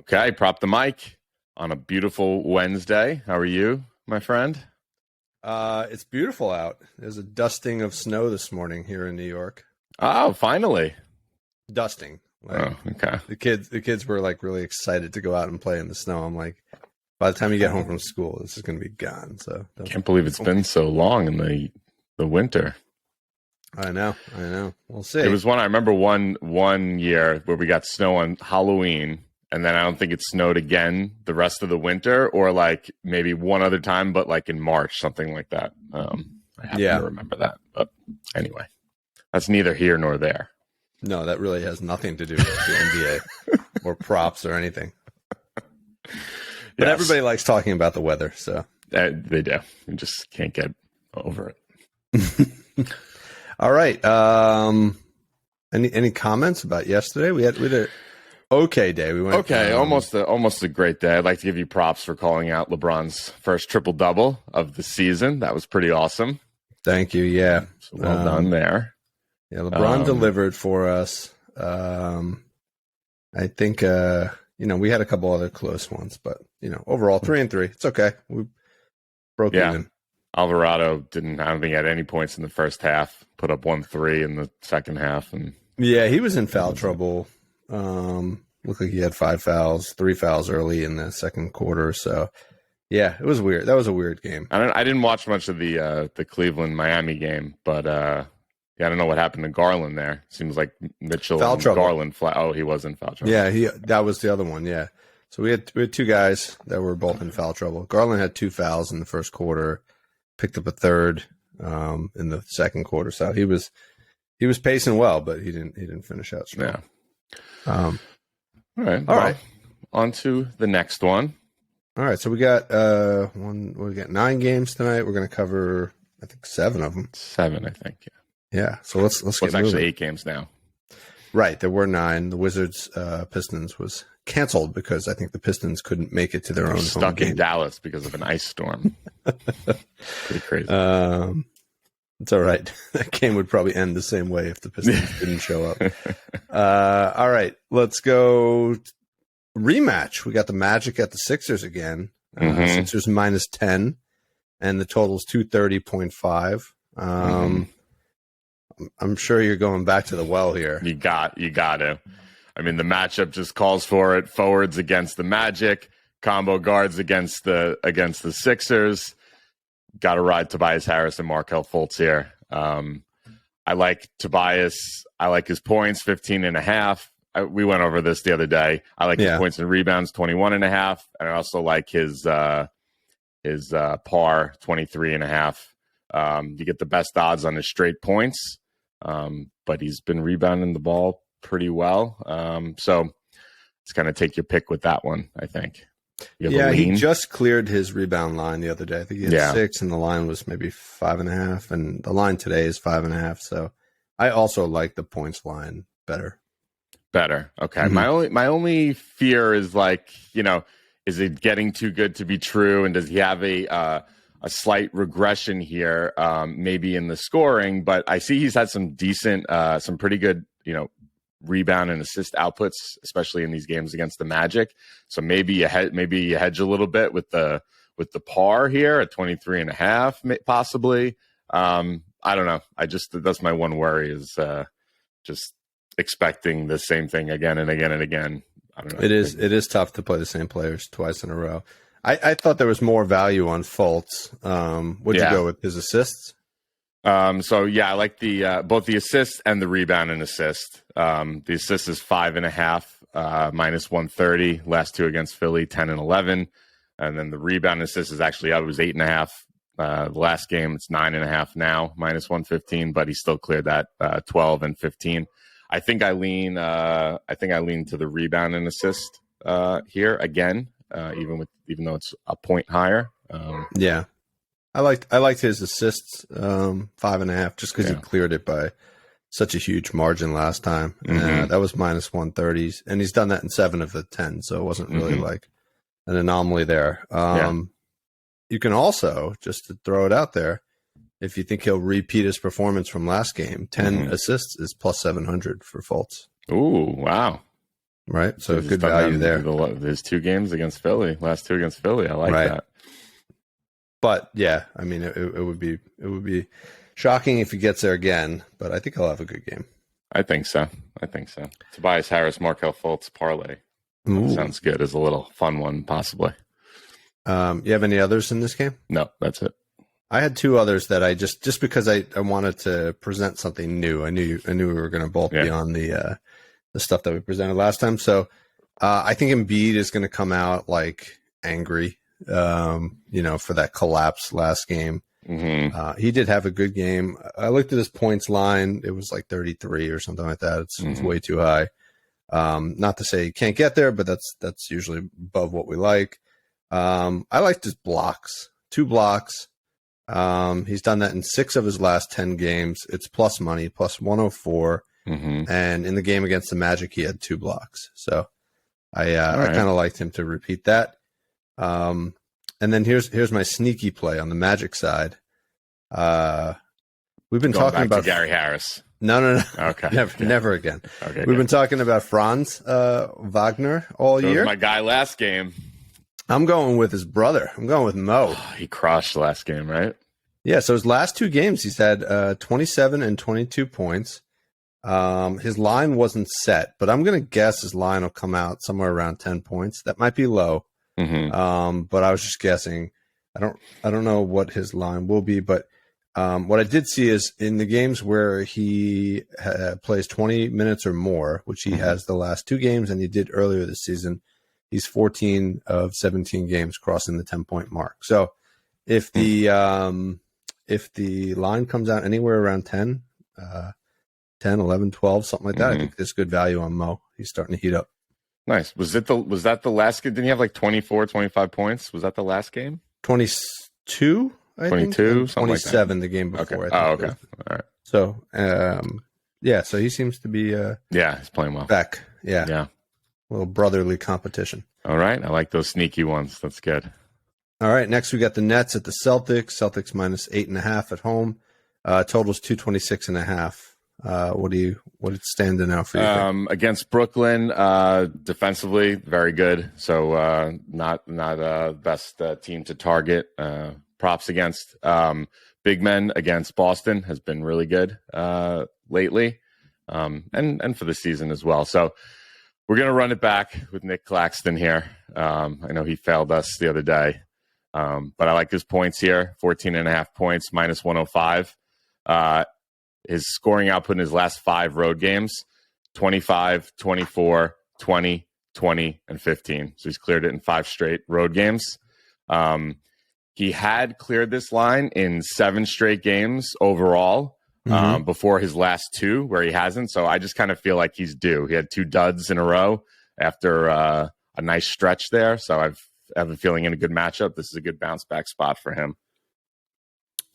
Okay, prop the mic on a beautiful Wednesday. How are you, my friend? It's beautiful out. There's a dusting of snow this morning here in New York. Oh, finally. Dusting. Oh, okay. The kids were like really excited to go out and play in the snow. I'm like, by the time you get home from school, this is going to be gone. So Can't believe it's been so long in the winter. I know. We'll see. It was I remember one year where we got snow on Halloween, and then I don't think it snowed again the rest of the winter, or like maybe one other time, but like in March, something like that. I happen to remember that. But anyway, that's neither here nor there. No, that really has nothing to do with the NBA or props or anything. But everybody likes talking about the weather, so they do. You just can't get over it. All right. Any comments about yesterday? We had an okay day. We went almost a great day. I'd like to give you props for calling out LeBron's first triple double of the season. That was pretty awesome. Thank you. Yeah, so well done there. Yeah, LeBron delivered for us. I think we had a couple other close ones, but overall 3-3. It's okay. We broke even. Alvarado I don't think he had any points in the first half. Put up 1-3 in the second half, and he was in foul trouble. Looked like he had 5 fouls, 3 fouls early in the second quarter. So yeah, it was weird. That was a weird game. I didn't watch much of the Cleveland Miami game, but I don't know what happened to Garland there. Seems like Mitchell foul and trouble. Garland he was in foul trouble. Yeah, that was the other one. Yeah. So we had two guys that were both in foul trouble. Garland had 2 fouls in the first quarter, picked up a third in the second quarter. So he was pacing well, but he didn't finish out strong. Yeah. All right. On to the next one. All right. So we got 9 games tonight. We're going to cover, I think, 7 of them. 7, I think. Yeah. Yeah, so let's get moving. Actually 8 games now. Right, there were 9. The Wizards Pistons was canceled because I think the Pistons couldn't make it to their own home stuck game. In Dallas because of an ice storm. Pretty crazy. It's all right. That game would probably end the same way if the Pistons didn't show up. All right, let's go rematch. We got the Magic at the Sixers again. Sixers -10, and the total's 230.5. I'm sure you're going back to the well here. You got to. I mean, the matchup just calls for it. Forwards against the Magic, combo guards against the Sixers. Got to ride Tobias Harris and Markelle Fultz here. I like Tobias. I like his points, 15.5. We went over this the other day. I like his points and rebounds, 21.5, and I also like his par, 23.5. You get the best odds on his straight points. But he's been rebounding the ball pretty well. So it's kind of take your pick with that one, I think. He just cleared his rebound line the other day. I think he had 6, and the line was maybe 5.5, and the line today is 5.5. So I also like the points line better. Okay. My only fear is is it getting too good to be true, and does he have a slight regression here, maybe in the scoring, but I see he's had some decent, some pretty good, rebound and assist outputs, especially in these games against the Magic. So maybe you hedge a little bit with the par here at 23.5, possibly. I don't know. That's my one worry is just expecting the same thing again and again and again. I don't know. It is tough to play the same players twice in a row. I thought there was more value on Fultz. Would you go with his assists? I like the both the assists and the rebound and assist. The assist is 5.5, -130. Last 2 against Philly, 10 and 11, and then the rebound assist is actually it was 8.5. The last game it's 9.5 now, -115, but he still cleared that 12 and 15. I think I lean to the rebound and assist here again. Even though it's a point higher. I liked his assists, 5.5, just because he cleared it by such a huge margin last time. That was -130s, and he's done that in 7 of the 10, so it wasn't really like an anomaly there. You can also, just to throw it out there, if you think he'll repeat his performance from last game, 10 assists is +700 for Fultz. Ooh, wow. Right. So good value there. His 2 games against Philly, last 2 against Philly. I like that. But yeah, I mean, it would be shocking if he gets there again, but I think he'll have a good game. I think so. Tobias Harris, Markel Fultz parlay. Sounds good as a little fun one, possibly. You have any others in this game? No, that's it. I had 2 others that I just because I wanted to present something new. I knew we were going to both be on the stuff that we presented last time. So I think Embiid is going to come out like angry, for that collapse last game. Mm-hmm. He did have a good game. I looked at his points line. It was like 33 or something like that. It's way too high. Not to say he can't get there, but that's usually above what we like. I liked his blocks, 2 blocks. He's done that in 6 of his last 10 games. It's plus money, plus 104. And in the game against the Magic, he had 2 blocks. So I kind of liked him to repeat that. And then here's my sneaky play on the Magic side. We've been talking about Gary Harris. No. Okay. Never again. Okay. We've been talking about Franz Wagner all year. My guy last game. I'm going with his brother. I'm going with Mo. He crushed last game, right? Yeah. So his last 2 games, he's had 27 and 22 points. His line wasn't set, but I'm going to guess his line will come out somewhere around 10 points. That might be low. But I was just guessing. I don't know what his line will be, but what I did see is in the games where he plays 20 minutes or more, which he has the last 2 games, and he did earlier this season, he's 14 of 17 games crossing the 10-point mark. So if the line comes out anywhere around 10, 11, 12, something like that, I think there's good value on Mo. He's starting to heat up. Nice. Was that the last game? Didn't he have like 24, 25 points? Was that the last game? 22, I 22, think. 27 the game before. Okay. Okay. All right. So, so he seems to be he's playing well. Back. Yeah. Yeah. A little brotherly competition. All right. I like those sneaky ones. That's good. All right. Next, we got the Nets at the Celtics. Celtics minus 8.5 at home. Totals 226.5. What's standing out for you? Against Brooklyn, defensively, very good. So not best team to target. Props against big men against Boston has been really good lately, and for the season as well. So we're gonna run it back with Nick Claxton here. I know he failed us the other day, but I like his points here: 14.5 points, minus 105. His scoring output in his last 5 road games, 25, 24, 20, 20, and 15. So he's cleared it in 5 straight road games. He had cleared this line in 7 straight games overall before his last 2, where he hasn't. So I just kind of feel like he's due. He had 2 duds in a row after a nice stretch there. So I have a feeling in a good matchup, this is a good bounce back spot for him.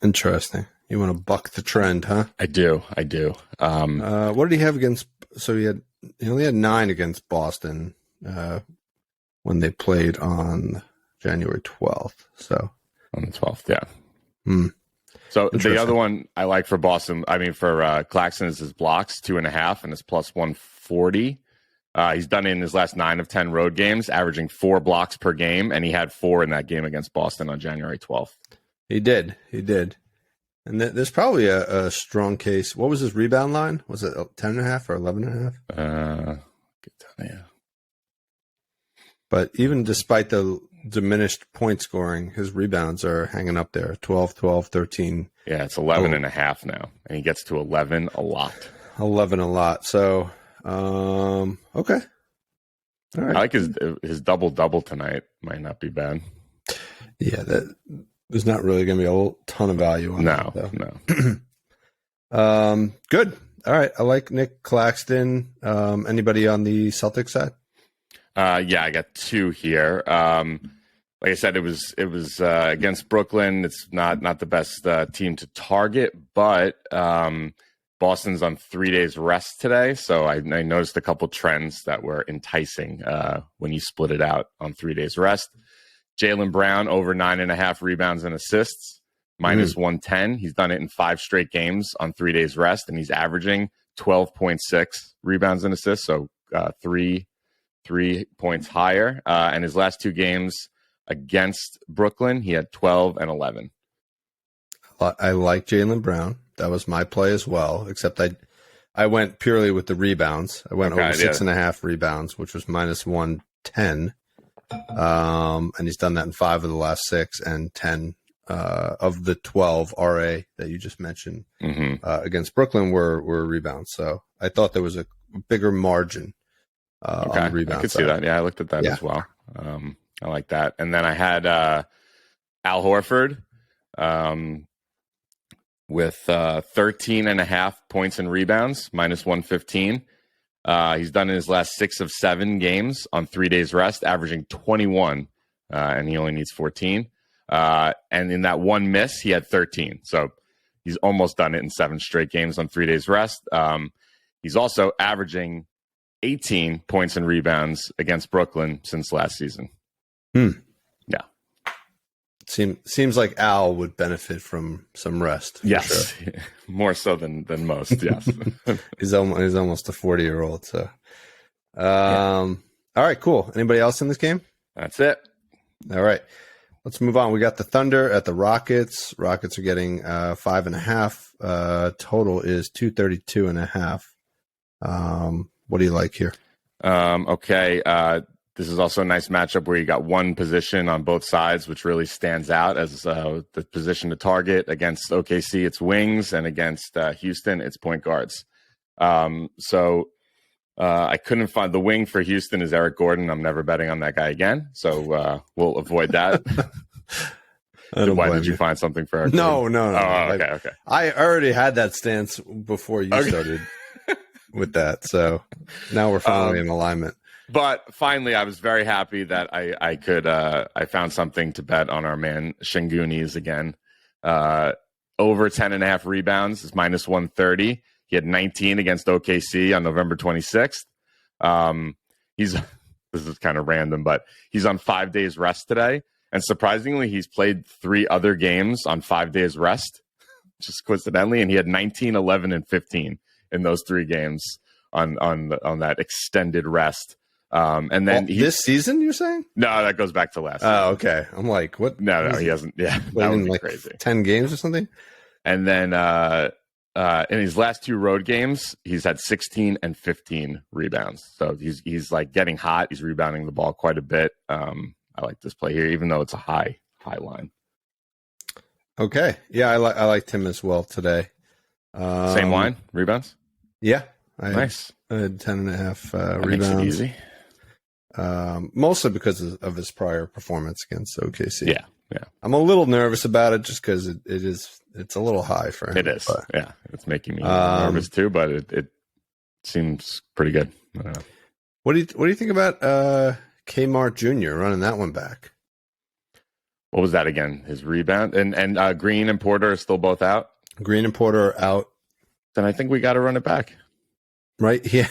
Interesting. You want to buck the trend, huh? I do. What did he have against? So he only had 9 against Boston when they played on January 12th. So on the 12th, yeah. So the other one I like for Boston, for Claxton, is his blocks, 2.5, and his plus 140. He's done it in his last 9 of 10 road games, averaging 4 blocks per game, and he had 4 in that game against Boston on January 12th. He did. And there's probably a strong case. What was his rebound line? Was it 10.5 or 11.5? Yeah. But even despite the diminished point scoring, his rebounds are hanging up there. 12, 13. Yeah, it's 11.5 now. And he gets to 11 a lot. 11 a lot. So, okay. All right. I like his double-double tonight. Might not be bad. Yeah, there's not really going to be a ton of value on that, though. No. Good. All right. I like Nick Claxton. Anybody on the Celtics side? Yeah, I got 2 here. Like I said, it was against Brooklyn. It's not the best team to target, but Boston's on 3 days rest today. So I noticed a couple trends that were enticing when you split it out on 3 days rest. Jaylen Brown over 9.5 rebounds and assists, minus 110. He's done it in 5 straight games on 3 days rest, and he's averaging 12.6 rebounds and assists. So 3 3 points higher. And his last 2 games against Brooklyn, he had 12 and 11. I like Jaylen Brown. That was my play as well, except I went purely with the rebounds. I went over 6.5 rebounds, which was minus 110. And he's done that in 5 of the last 6 and 10 of the 12 RA that you just mentioned against Brooklyn were rebounds. So I thought there was a bigger margin on the rebound I could side. see that. Yeah, I looked at that as well. I like that. And then I had Al Horford with 13.5 points and rebounds, minus 115. He's done in his last 6 of 7 games on 3 days rest, averaging 21, and he only needs 14. And in that one miss, he had 13. So he's almost done it in 7 straight games on 3 days rest. He's also averaging 18 points and rebounds against Brooklyn since last season. Yeah. Seems like Al would benefit from some rest. Yes, sure. More so than most. Yes, he's almost a 40-year-old. So, all right, cool. Anybody else in this game? That's it. All right, let's move on. We got the Thunder at the Rockets. Rockets are getting 5.5. Total is 232.5. What do you like here? Okay. This is also a nice matchup where you got one position on both sides, which really stands out as the position to target. Against OKC, it's wings, and against Houston, it's point guards. So I couldn't find the wing for Houston is Eric Gordon. I'm never betting on that guy again. So we'll avoid that. Why did you find something for Eric Gordon? No. Oh, okay. I already had that stance before you started with that. So now we're finally in alignment. But finally, I was very happy that I found something to bet on our man Şengün's again. Over 10.5 rebounds is minus 130. He had 19 against OKC on November 26th. This is kind of random, but he's on 5 days rest today. And surprisingly, he's played 3 other games on 5 days rest, just coincidentally. And he had 19, 11, and 15 in those 3 games on that extended rest. And then this season, you're saying? No, that goes back to last season. Oh, okay. I'm like, what? No, he hasn't. Yeah, that would be like crazy. 10 games or something. And then in his last 2 road games, he's had 16 and 15 rebounds. So he's like getting hot. He's rebounding the ball quite a bit. I like this play here, even though it's a high line. Okay. Yeah, I liked him as well today. Same line, rebounds? Yeah. Nice. I had 10.5 rebounds. Makes it easy. Mostly because of his prior performance against OKC. Yeah. I'm a little nervous about it just because it's a little high for him. It is. But, yeah, it's making me nervous too, but it seems pretty good. What do you think about Kmart Jr. running that one back? What was that again? His rebound and Green and Porter are still both out. Green and Porter are out. Then I think we got to run it back. Right? Yeah.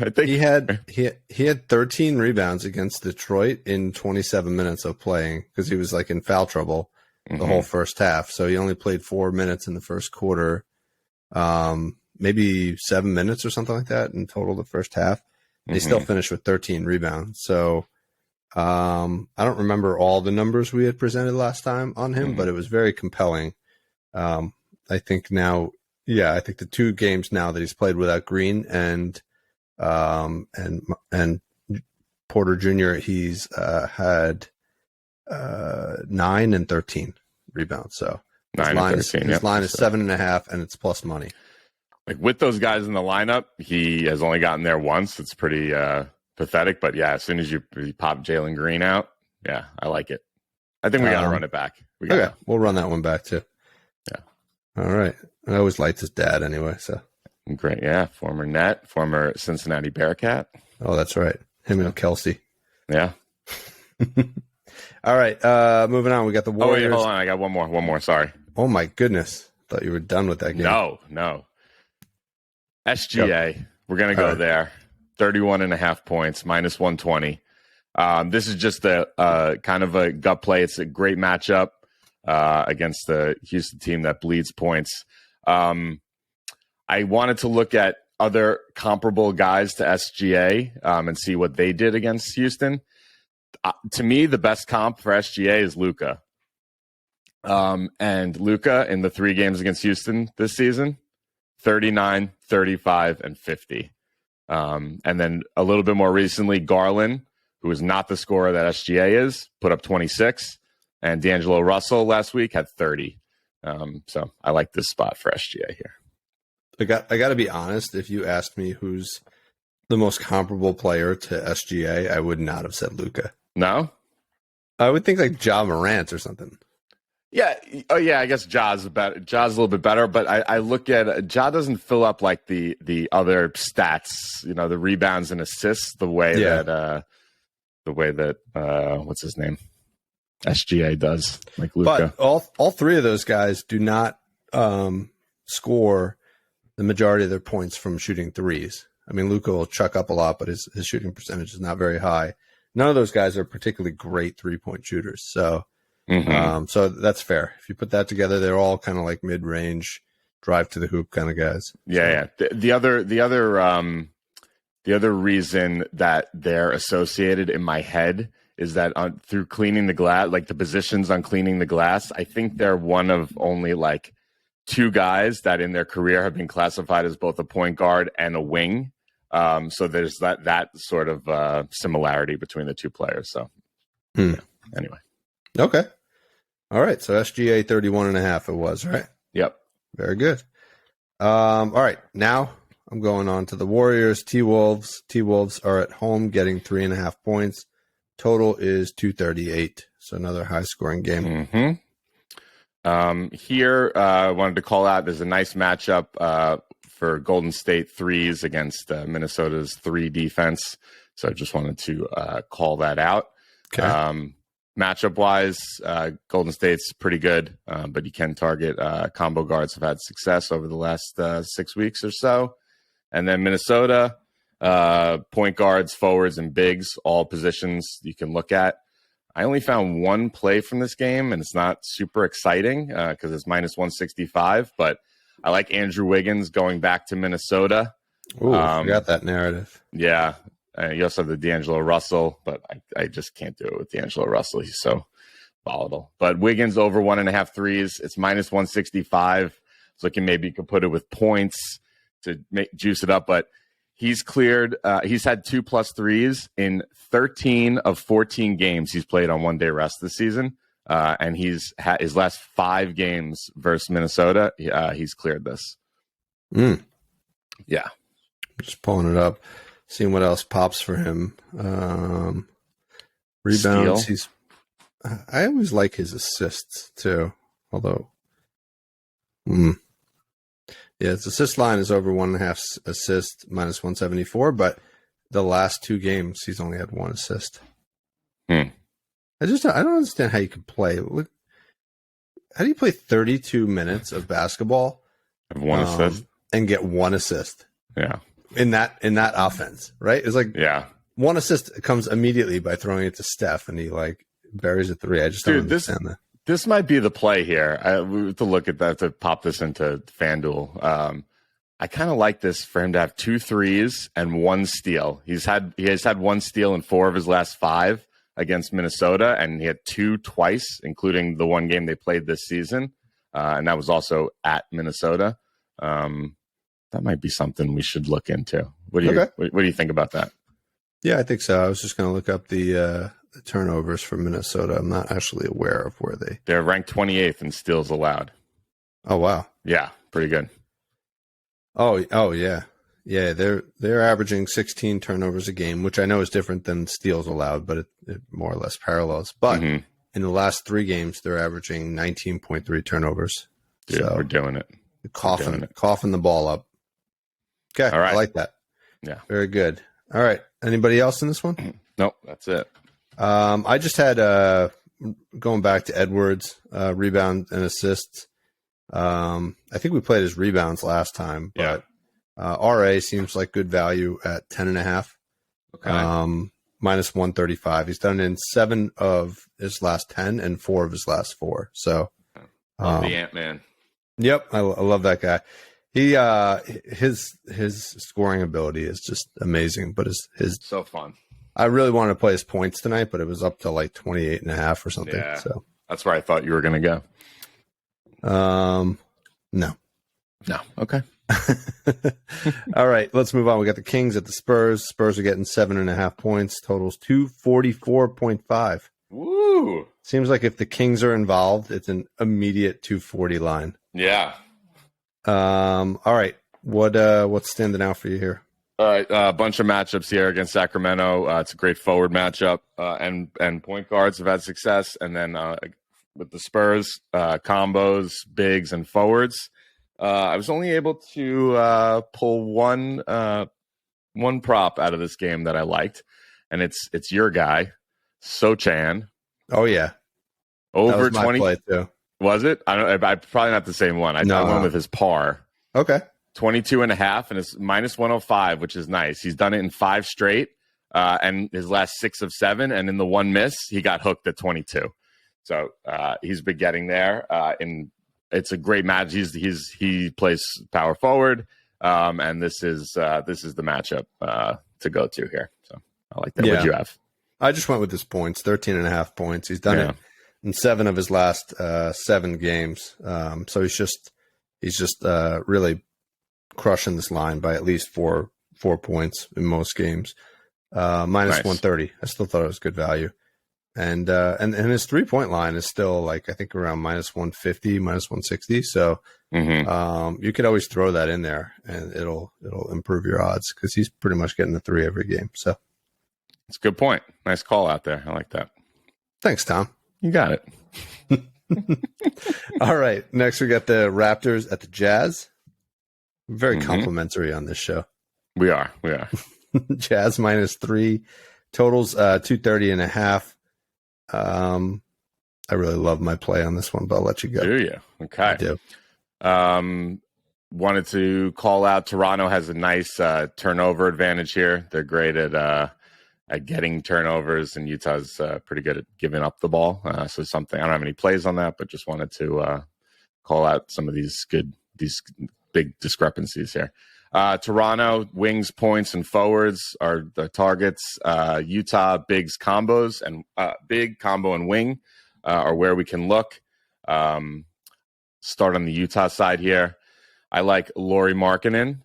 I think he had 13 rebounds against Detroit in 27 minutes of playing because he was like in foul trouble the whole first half. So he only played 4 minutes in the first quarter, maybe 7 minutes or something like that in total the first half. And he still finished with 13 rebounds. So I don't remember all the numbers we had presented last time on him, but it was very compelling. I think now, I think the 2 games now that he's played without Green and Porter Jr., he's had 9 and 13 rebounds. So his line is 7.5, and it's plus money. Like with those guys in the lineup, he has only gotten there once. It's pretty pathetic, but yeah, as soon as you pop Jalen Green out, yeah, I like it. I think we got to run it back. We'll run that one back too. Yeah. All right. I always liked his dad anyway, so. Great, yeah. Former Net, former Cincinnati Bearcat. Oh, that's right. Him and Kelsey. Yeah. All right, moving on. We got the Warriors. Oh, wait, hold on. I got one more. Sorry. Oh, my goodness. Thought you were done with that game. No. SGA. Yep. We're going to go there. 31.5 points, minus 120. This is just a kind of a gut play. It's a great matchup against the Houston team that bleeds points. I wanted to look at other comparable guys to SGA and see what they did against Houston. To me, the best comp for SGA is Luka. And Luka in the 3 games against Houston this season, 39, 35, and 50. And then a little bit more recently, Garland, who is not the scorer that SGA is, put up 26. And D'Angelo Russell last week had 30. So I like this spot for SGA here. I got to be honest. If you asked me who's the most comparable player to SGA, I would not have said Luka. No? I would think like Ja Morant or something. Yeah. Oh, yeah. I guess Ja's better. Ja's a little bit better, but I look at Ja doesn't fill up like the other stats, the rebounds and assists the way that what's his name? SGA does, like Luka. But all 3 of those guys do not score the majority of their points from shooting threes. I mean, Luka will chuck up a lot, but his shooting percentage is not very high. None of those guys are particularly great 3-point shooters. So, so that's fair. If you put that together, they're all kind of like mid-range, drive to the hoop kind of guys. Yeah, so. yeah. The other reason that they're associated in my head is that through cleaning the glass, like the positions on cleaning the glass, I think they're one of only like 2 guys that in their career have been classified as both a point guard and a wing. So there's that sort of similarity between the 2 players. So yeah. Anyway. Okay. All right. So SGA 31.5 it was, right? Yep. Very good. All right. Now I'm going on to the Warriors. T-Wolves. T-Wolves are at home getting 3.5 points. Total is 238. So another high scoring game. Here, I wanted to call out, there's a nice matchup for Golden State threes against Minnesota's 3 defense. So I just wanted to call that out. Okay. Matchup wise, Golden State's pretty good, but you can target combo guards have had success over the last 6 weeks or so. And then Minnesota, point guards, forwards, and bigs, all positions you can look at. I only found 1 play from this game, and it's not super exciting because it's minus 165, but I like Andrew Wiggins going back to Minnesota. Ooh, forgot that narrative. Yeah. You also have the D'Angelo Russell, but I just can't do it with D'Angelo Russell. He's so volatile. But Wiggins over 1.5 threes. It's minus 165. So looking maybe you could put it with points to juice it up, but he's cleared. He's had 2+ threes in 13 of 14 games he's played on 1-day rest this season. And he's had his last 5 games versus Minnesota. He's cleared this. Yeah. Just pulling it up, seeing what else pops for him. Rebounds. I always like his assists too. Although, yeah, his assist line is over 1.5 assists, minus 174. But the last 2 games, he's only had 1 assist. I don't understand how you can play. How do you play 32 minutes of basketball, have 1 assist, and get 1 assist? Yeah, in that offense, right? It's like 1 assist comes immediately by throwing it to Steph, and he like buries a 3. I just don't understand that. This might be the play here. We have to look at that to pop this into FanDuel. I kind of like this for him to have 2 threes and 1 steal. He has had 1 steal in 4 of his last 5 against Minnesota, and he had 2 twice, including the 1 game they played this season, and that was also at Minnesota. That might be something we should look into. What do you think about that? Yeah, I think so. I was just going to look up the turnovers for Minnesota. I'm not actually aware of where they're ranked 28th in steals allowed. Oh wow, yeah, pretty good. Oh yeah. They're averaging 16 turnovers a game, which I know is different than steals allowed, but it more or less parallels. But in the last 3 games, they're averaging 19.3 turnovers. Dude, so we're doing it. Coughing the ball up. Okay, all right. I like that. Yeah, very good. All right, anybody else in this one? Nope, that's it. I just had going back to Edwards, rebound and assists. I think we played his rebounds last time, but RA seems like good value at 10.5. Okay. Minus 135. He's done it in 7 of his last 10 and 4 of his last 4. So love the Ant-Man. Yep, I love that guy. his scoring ability is just amazing, but his so fun. I really wanted to play his points tonight, but it was up to like 28.5 or something. Yeah, so that's where I thought you were going to go. No. Okay. All right, let's move on. We got the Kings at the Spurs. Spurs are getting 7.5 points. Totals 244.5. Woo! Seems like if the Kings are involved, it's an immediate 240 line. Yeah. All right. What's standing out for you here? All right, a bunch of matchups here against Sacramento. It's a great forward matchup, and point guards have had success. And then with the Spurs, combos, bigs, and forwards. I was only able to pull one prop out of this game that I liked, and it's your guy, Sochan. Oh yeah, over 20. Play too. Was it? I probably not the same one. I went with his par. Okay. 22.5 and it's minus 105, which is nice. He's done it in 5 straight, and his last 6 of 7, and in the one miss, he got hooked at 22. So he's been getting there. And it's a great match. He plays power forward, and this is the matchup to go to here. So I like that. Yeah. What'd you have? I just went with his points, 13.5 points. He's done it in 7 of his last 7 games. So he's just really crushing this line by at least 4 points in most games. Minus Nice. 130. I still thought it was good value. And his 3-point line is still like, I think around minus 150, minus 160. So you could always throw that in there and it'll improve your odds because he's pretty much getting a 3 every game. So it's a good point. Nice call out there. I like that. Thanks, Tom. You got it. All right. Next, we got the Raptors at the Jazz. Very complimentary on this show. We are. Jazz minus 3. Totals 230.5. I really love my play on this one, but I'll let you go. Do you? Okay. I do. Wanted to call out Toronto has a nice turnover advantage here. They're great at getting turnovers, and Utah's pretty good at giving up the ball. So something, I don't have any plays on that, but just wanted to call out some of these big discrepancies here. Toronto, wings, points, and forwards are the targets. Utah, bigs, combos, and big, combo, and wing are where we can look. Start on the Utah side here. I like Lauri Markkanen,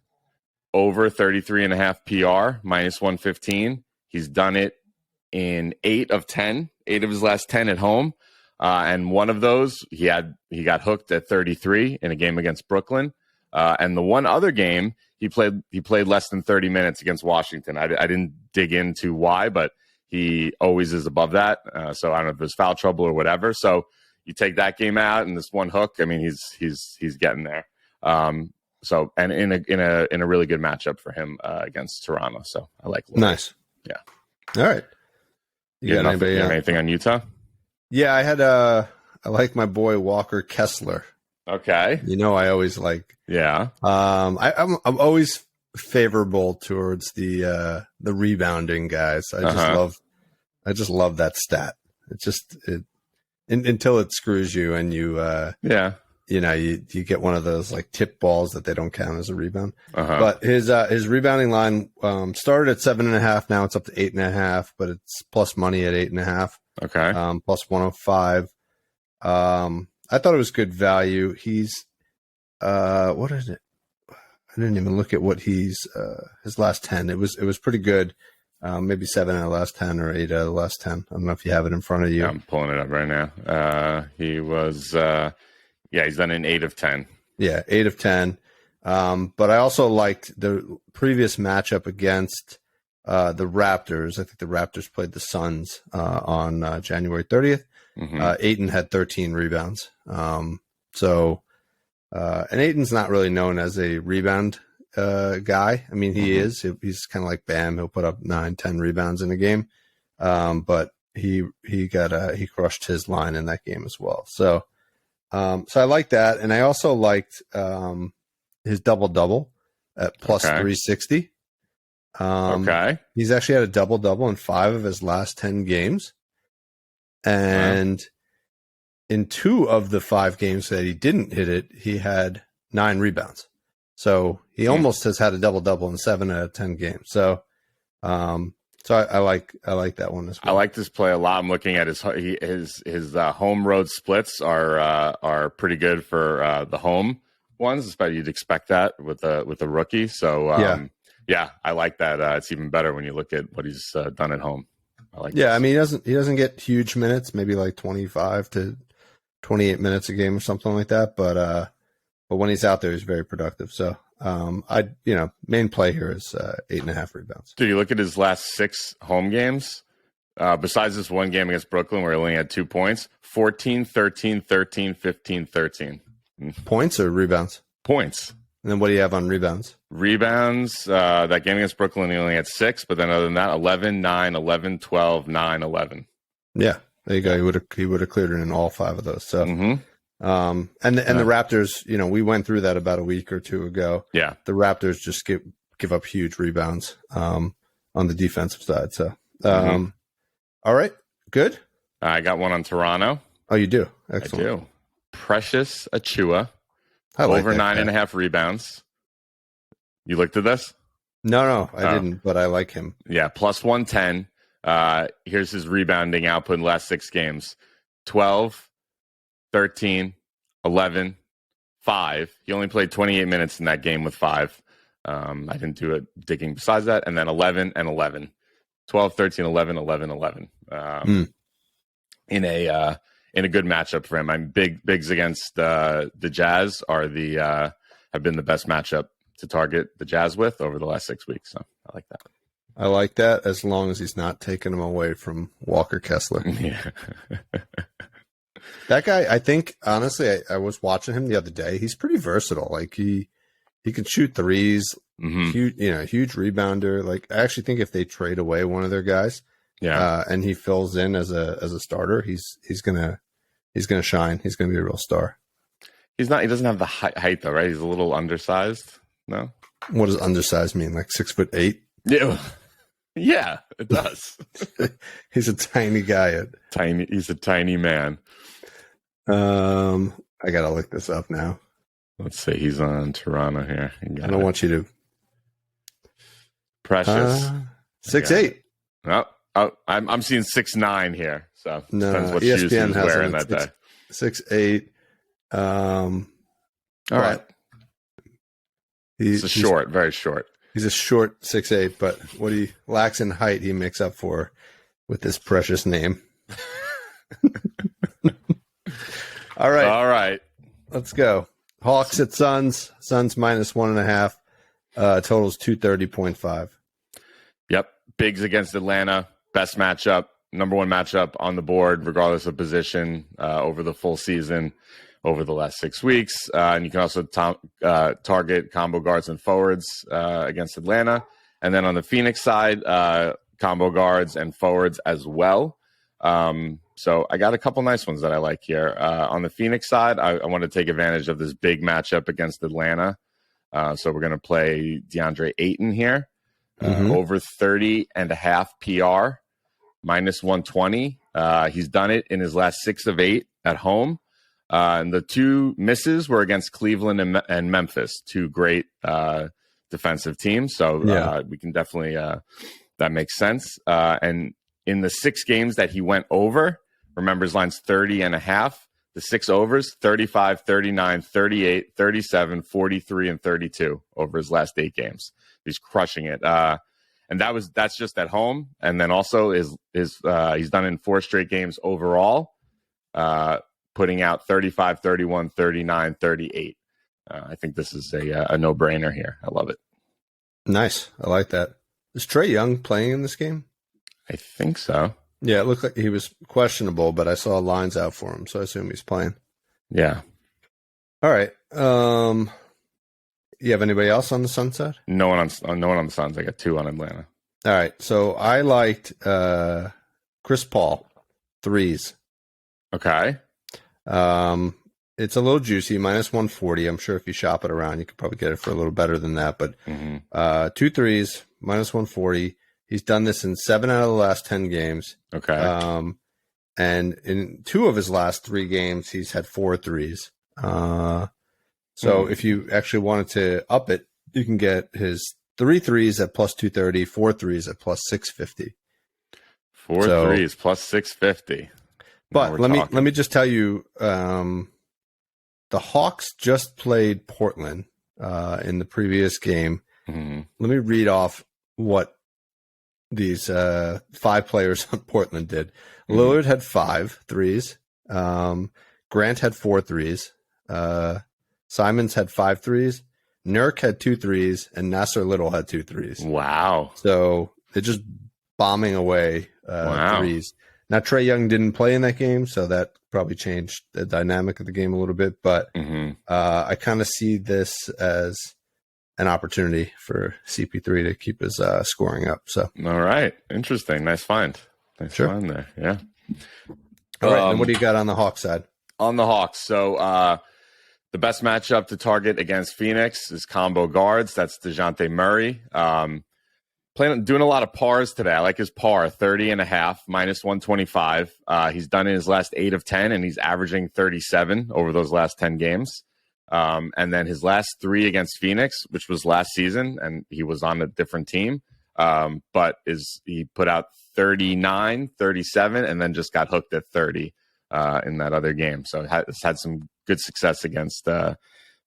over 33.5 PR, minus 115. He's done it in 8 of 10, 8 of his last 10 at home. And one of those, he got hooked at 33 in a game against Brooklyn. And the one other game, he played less than 30 minutes against Washington. I didn't dig into why, but he always is above that. So I don't know if there's foul trouble or whatever. So you take that game out and this one hook. I mean, he's getting there. So and in a really good matchup for him against Toronto. So I like Lillard. Nice. Yeah. All right. You got anybody, anything on Utah? Yeah, I like my boy Walker Kessler. Okay. You know, I always like. Yeah. I'm always favorable towards the rebounding guys. I just love that stat. Until it screws you and you you get one of those like tip balls that they don't count as a rebound. But his rebounding line started at 7.5. Now it's up to 8.5, but it's plus money at 8.5. Okay. Plus 105. I thought it was good value. He's what is it? I didn't even look at what he's his last 10. It was pretty good. Maybe 7 out of the last 10 or 8 out of the last 10. I don't know if you have it in front of you. Yeah, I'm pulling it up right now. He was he's done an 8 of 10. Yeah, 8 of 10. But I also liked the previous matchup against the Raptors. I think the Raptors played the Suns on January 30th. Ayton had 13 rebounds. And Ayton's not really known as a rebound guy. I mean, he is. He's kind of like Bam. He'll put up 9, 10 rebounds in a game. But he crushed his line in that game as well. So I like that. And I also liked his double-double at plus 360. He's actually had a double-double in 5 of his last 10 games. And in 2 of the 5 games that he didn't hit it, he had 9 rebounds. So he almost has had a double-double in 7 out of 10 games. So, I like that one as well. I like this play a lot. I'm looking at his home road splits are pretty good for the home ones. Especially you'd expect that with a rookie. So yeah, I like that. It's even better when you look at what he's done at home. I like. Yeah, this. I mean he doesn't get huge minutes, maybe like 25 to 28 minutes a game or something like that. But when he's out there, he's very productive. So main play here is 8.5 rebounds. Did you look at his last 6 home games? Besides this one game against Brooklyn where he only had 2 points, 14, 13, 13, 15, 13. Points or rebounds? Points. And then what do you have on rebounds? Rebounds, that game against Brooklyn, he only had 6, but then other than that, 11, 9, 11, 12, 9, 11. Yeah, there you go. He would have cleared it in all 5 of those. So, and the Raptors, we went through that about a week or 2 ago. Yeah, the Raptors just give up huge rebounds on the defensive side. So, all right, good. I got one on Toronto. Oh, you do? Excellent. I do. Precious Achua. Like over 9.5 rebounds. You looked at this? No, I didn't, but I like him. Yeah, plus 110. Here's his rebounding output in the last 6 games. 12, 13, 11, 5. He only played 28 minutes in that game with 5. I didn't do it digging besides that. And then 11 and 11. 12, 13, 11, 11, 11. In a good matchup for him. I'm bigs against the Jazz have been the best matchup to target the Jazz with over the last 6 weeks. So I like that. I like that as long as he's not taking him away from Walker Kessler. Yeah. That guy, I think, honestly, I was watching him the other day. He's pretty versatile. Like he can shoot threes, huge rebounder. Like I actually think if they trade away one of their guys, and he fills in as a starter, he's gonna shine. He's gonna be a real star. He doesn't have the height though, right? He's a little undersized. No. What does undersized mean? Like 6'8"? Yeah, it does. He's a tiny guy. He's a tiny man. I gotta look this up now. Let's see. He's on Toronto here. I don't want you to. Precious. 6'8". Oh, I'm seeing 6'9" here. So no, depends what ESPN shoes he was wearing that day. 6'8". All right. He's short, very short. He's a short 6'8", but what he lacks in height, he makes up for with this precious name. All right. Let's go. Hawks at Suns. Suns minus 1.5. Totals 230.5. Yep. Bigs against Atlanta. Best matchup. Number 1 matchup on the board, regardless of position, over the full season, over the last 6 weeks. And you can also target combo guards and forwards against Atlanta. And then on the Phoenix side, combo guards and forwards as well. So I got a couple nice ones that I like here. On the Phoenix side, I want to take advantage of this big matchup against Atlanta. So we're going to play DeAndre Ayton here. Over 30.5 PR, minus 120. He's done it in his last 6 of 8 at home. And the 2 misses were against Cleveland and Memphis, 2 great defensive teams. So we can definitely, that makes sense. And in the 6 games that he went over, remember his line's 30.5. The 6 overs, 35, 39, 38, 37, 43, and 32 over his last 8 games. He's crushing it. And that's just at home. And then also he's done in 4 straight games overall, putting out 35, 31, 39, 38. I think this is a no-brainer here. I love it. Nice. I like that. Is Trae Young playing in this game? I think so. Yeah, it looked like he was questionable, but I saw lines out for him, so I assume he's playing. Yeah. All right. You have anybody else on the Suns side? No one on the Suns. I got 2 on Atlanta. All right. So I liked Chris Paul, 3s. Okay. It's a little juicy, minus 140. I'm sure if you shop it around, you could probably get it for a little better than that. But 2 3s, minus 140. He's done this in 7 out of the last 10 games. Okay. And in 2 of his last 3 games, he's had 4 3s. So if you actually wanted to up it, you can get his 3 threes at plus 230, 4 threes at plus 650. 4 threes plus 650. But let me just tell you, the Hawks just played Portland in the previous game. Mm-hmm. Let me read off what these 5 players on Portland did. Lillard had 5 threes. Grant had 4 threes. Simons had 5 threes. Nurk had 2 threes, and Nasser Little had 2 threes. Wow. So they're just bombing away threes. Now, Trae Young didn't play in that game, so that probably changed the dynamic of the game a little bit. But I kind of see this as an opportunity for CP3 to keep his scoring up. So, all right. Interesting. Nice find. Nice find there. Yeah. All right. And what do you got on the Hawks side? On the Hawks. So, the best matchup to target against Phoenix is combo guards. That's DeJounte Murray. Doing a lot of pars today. I like his par, 30.5, minus 125. He's done in his last 8 of 10, and he's averaging 37 over those last 10 games. And then his last 3 against Phoenix, which was last season, and he was on a different team, but he put out 39, 37, and then just got hooked at 30 in that other game. So it's had some good success against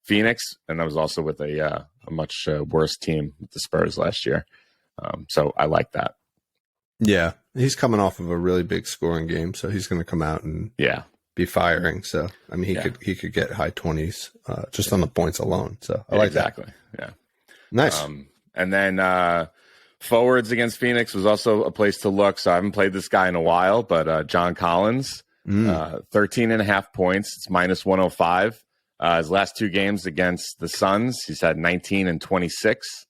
Phoenix, and that was also with a much worse team with the Spurs last year. So I like that. Yeah, he's coming off of a really big scoring game, so he's going to come out and be firing. So I mean, he could get high 20s just on the points alone. So I like that. Yeah, nice. And then forwards against Phoenix was also a place to look. So I haven't played this guy in a while, but John Collins. 13.5 points. It's minus 105. His last 2 games against the Suns, he's had 19 and 26.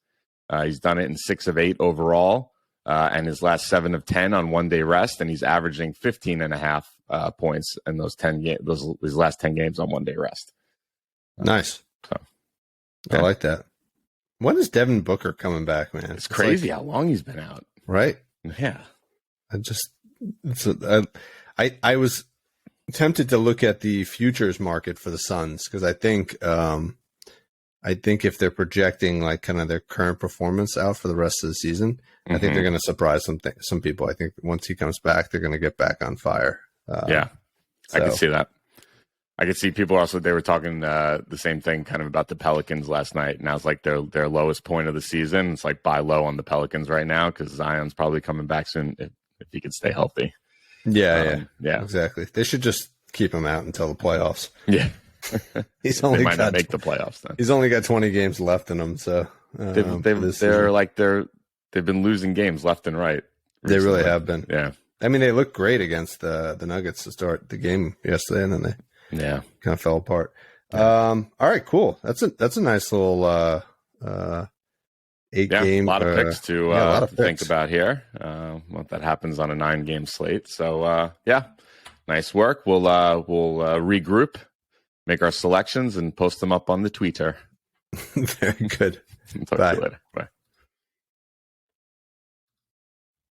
He's done it in 6 of 8 overall, and his last 7 of 10 on 1-day rest, and he's averaging 15.5 points in those 10 games. His last 10 games on 1-day rest. Nice. So, I like that. When is Devin Booker coming back, man? It's crazy how long he's been out. Right? Yeah. I was tempted to look at the futures market for the Suns because I think if they're projecting like kind of their current performance out for the rest of the season, I think they're going to surprise some people. I think once he comes back, they're going to get back on fire. I could see that. I could see people also, they were talking the same thing kind of about the Pelicans last night. Now it's like their lowest point of the season. It's like buy low on the Pelicans right now because Zion's probably coming back soon if he could stay healthy. Yeah, exactly. They should just keep him out until the playoffs. Yeah. They might not make the playoffs then. He's only got 20 games left in him, so they've been losing games left and right recently. They really have been. Yeah. I mean, they looked great against the Nuggets to start the game yesterday, and then they kind of fell apart. All right, cool. That's a nice little 8-game. A lot of picks to think about here. Well, that happens on a 9-game slate. So nice work. We'll regroup, make our selections, and post them up on the Twitter. Very good. Talk to you later. Bye.